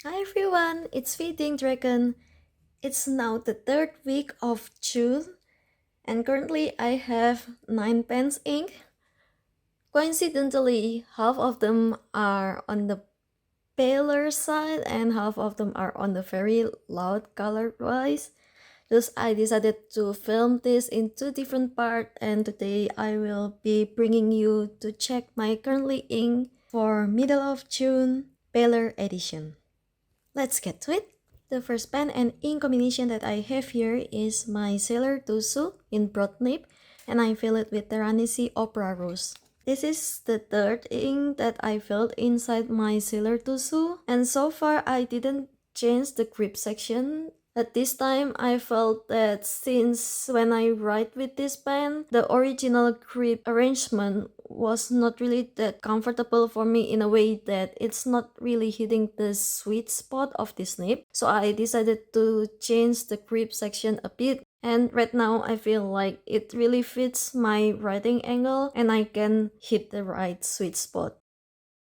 Hi everyone, it's Feeding Dragon. It's now the third week of June, and currently I have 9 pens ink. Coincidentally, half of them are on the paler side and half of them are on the very loud color wise. Thus I decided to film this in two different parts, and today I will be bringing you to check my currently ink for middle of June paler edition. Let's get to it. The first pen and ink combination that I have here is my Sailor TUZU in broad nib, and I fill it with Teranishi Opera Rose. This is the third ink that I filled inside my Sailor TUZU, and so far I didn't change the grip section. At this time, I felt that since when I write with this pen, the original grip arrangement was not really that comfortable for me in a way that it's not really hitting the sweet spot of this nib. So I decided to change the grip section a bit, and right now I feel like it really fits my writing angle and I can hit the right sweet spot.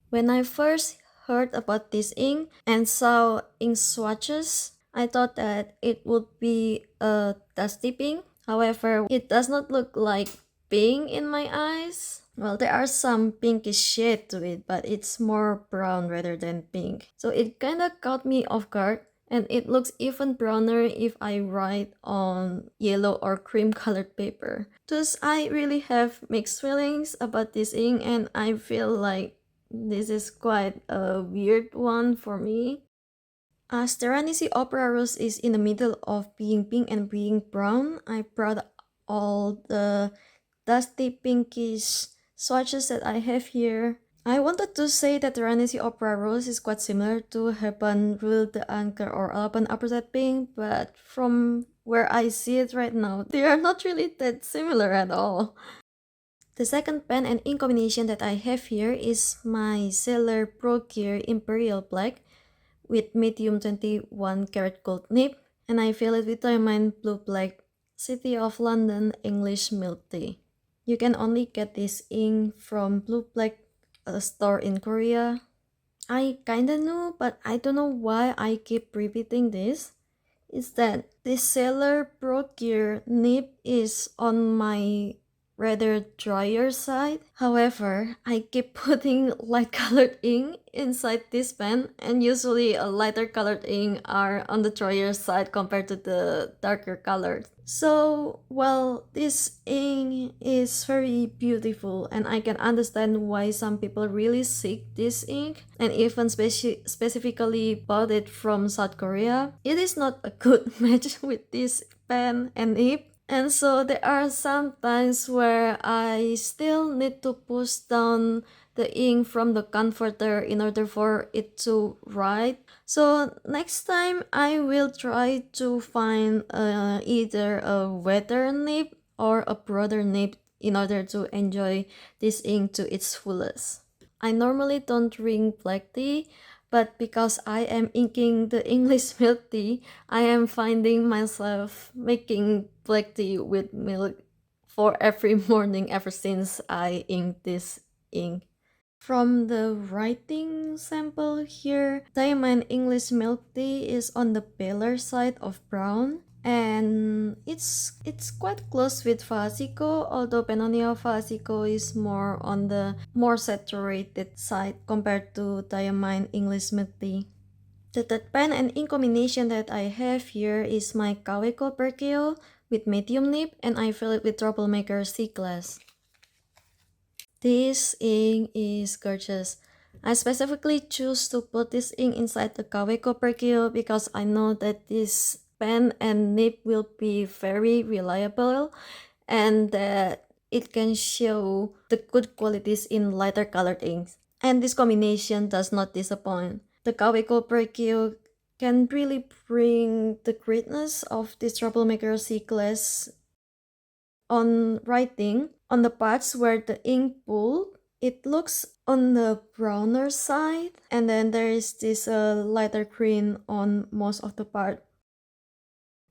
When I first heard about this ink and saw ink swatches, I thought that it would be a dusty pink. However, it does not look like pink in my eyes. Well, there are some pinkish shade to it, but it's more brown rather than pink. So it kinda caught me off guard, and it looks even browner if I write on yellow or cream colored paper. Thus, I really have mixed feelings about this ink, and I feel like this is quite a weird one for me. As Teranishi Opera Rose is in the middle of being pink and being brown, I brought all the dusty pinkish swatches that I have here. I wanted to say that Teranishi Opera Rose is quite similar to Heaven Rule the Anchor or Alpen Upperset Pink, but from where I see it right now, they are not really that similar at all. The second pen and ink combination that I have here is my Sailor Pro Gear Imperial Black with medium 21 karat gold nib, and I fill it with Diamine BlueBlack City of London English Milk Tea. You can only get this ink from BlueBlack, a store in Korea. I kinda knew, but I don't know why I keep repeating this. Is that this Sailor Pro Gear nib is on my rather drier side. However, I keep putting light colored ink inside this pen, and usually a lighter colored ink are on the drier side compared to the darker colored. So, well, this ink is very beautiful, and I can understand why some people really seek this ink and even specifically bought it from South Korea. It is not a good match with this pen and nib, and so there are some times where I still need to push down the ink from the converter in order for it to write. So next time I will try to find either a wetter nib or a broader nib in order to enjoy this ink to its fullest. I normally don't drink black tea, but because I am inking the English milk tea, I am finding myself making black tea with milk for every morning ever since I ink this ink. From the writing sample here, Diamond English milk tea is on the paler side of brown, and it's quite close with Fasico, although Pannonia Fasico is more on the more saturated side compared to Diamond English milk tea. The third pen and ink combination that I have here is my Kaweco Perkeo with medium nib, and I fill it with Troublemaker C-Glass. This ink is gorgeous. I specifically choose to put this ink inside the Kaweco Perkeo because I know that this pen and nib will be very reliable and that it can show the good qualities in lighter colored inks. And this combination does not disappoint. The Kaweco Perkeo can really bring the greatness of this Troublemaker C-Glass on writing. On the parts where the ink pooled, it looks on the browner side, and then there is this lighter green on most of the part.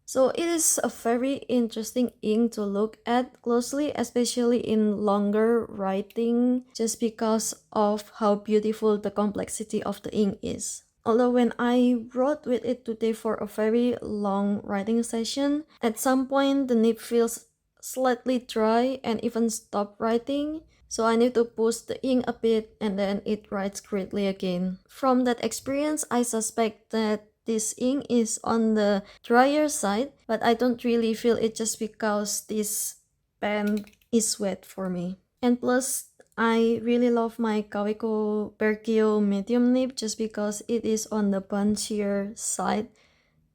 So it is a very interesting ink to look at closely, especially in longer writing, just because of how beautiful the complexity of the ink is. Although when I wrote with it today for a very long writing session, at some point the nib feels slightly dry and even stop writing. So I need to push the ink a bit and then it writes greatly again. From that experience, I suspect that this ink is on the drier side, but I don't really feel it just because this pen is wet for me. And plus, I really love my Kaweco Perkeo medium nib just because it is on the punchier side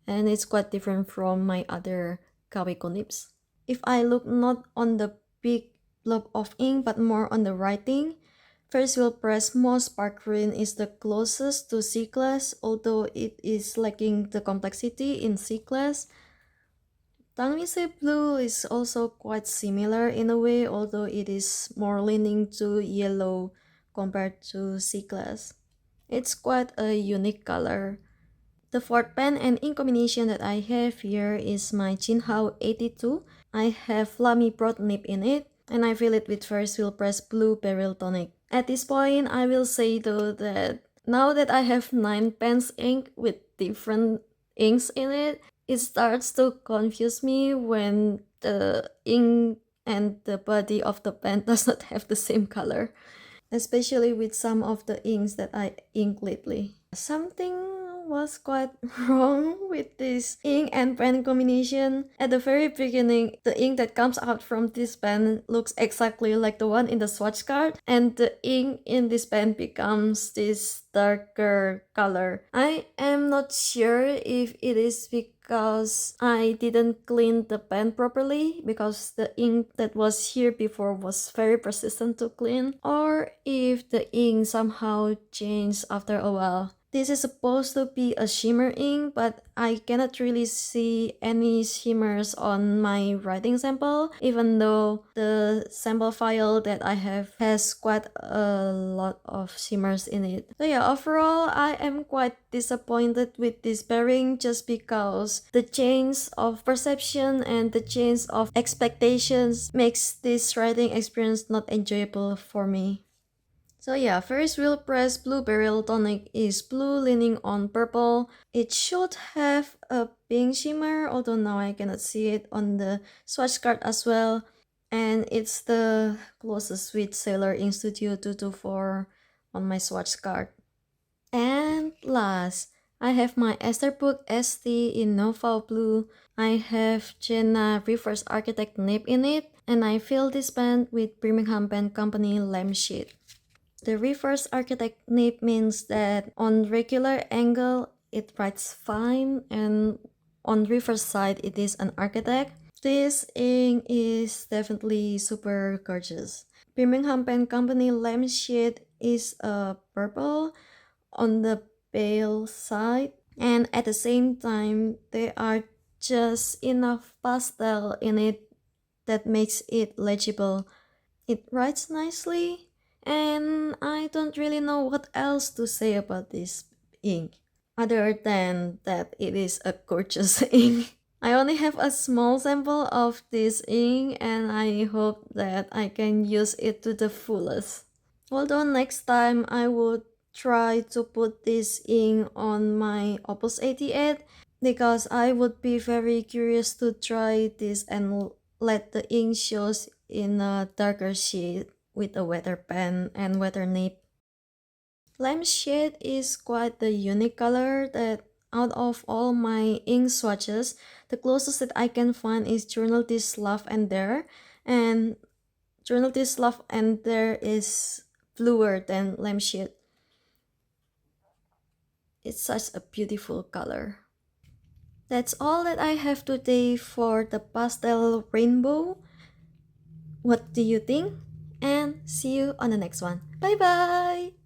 and it's quite different from my other Kaweco nibs. If I look not on the big blob of ink but more on the writing, Ferris wheel press Moss Spark Green is the closest to C class, although it is lacking the complexity in C class. Diamine Blue is also quite similar in a way, although it is more leaning to yellow compared to C class. It's quite a unique color. The fourth pen and ink combination that I have here is my Jinhao 82. I have Lamy Broad nib in it, and I fill it with Ferris wheel press blue Beryl Tonic. At this point, I will say though that now that I have 9 pens ink with different inks in it, it starts to confuse me when the ink and the body of the pen does not have the same color, especially with some of the inks that I ink lately. Something was quite wrong with this ink and pen combination. At the very beginning, the ink that comes out from this pen looks exactly like the one in the swatch card, and the ink in this pen becomes this darker color. I am not sure if it is because I didn't clean the pen properly, because the ink that was here before was very persistent to clean, or if the ink somehow changed after a while. This is supposed to be a shimmer ink, but I cannot really see any shimmers on my writing sample, even though the sample file that I have has quite a lot of shimmers in it. So yeah, overall, I am quite disappointed with this pairing just because the change of perception and the change of expectations makes this writing experience not enjoyable for me. So yeah, Ferris wheel press blue Beryl tonic is blue leaning on purple. It should have a pink shimmer, although now I cannot see it on the swatch card as well. And it's the closest with Sailor Ink Studio 224 on my swatch card. And last, I have my Esterbrook Estie in Nouveau blue. I have Gena Reverse Architect nib in it, and I fill this pen with Birmingham Pen Company Lampshade. The reverse architect nib means that on regular angle it writes fine, and on reverse side it is an architect. This ink is definitely super gorgeous. Birmingham Pen Company Lampshade is a purple on the pale side, and at the same time there are just enough pastel in it that makes it legible. It writes nicely, and I don't really know what else to say about this ink other than that it is a gorgeous ink. I only have a small sample of this ink and I hope that I can use it to the fullest. Although next time I would try to put this ink on my Opus 88 because I would be very curious to try this and let the ink shows in a darker shade with a wetter pen and wetter nib. Lampshade is quite the unique color that out of all my ink swatches, the closest that I can find is Journal This Love and There, and Journal This Love and There is bluer than Lampshade. It's such a beautiful color. That's all that I have today for the pastel rainbow. What do you think? And see you on the next one. Bye bye!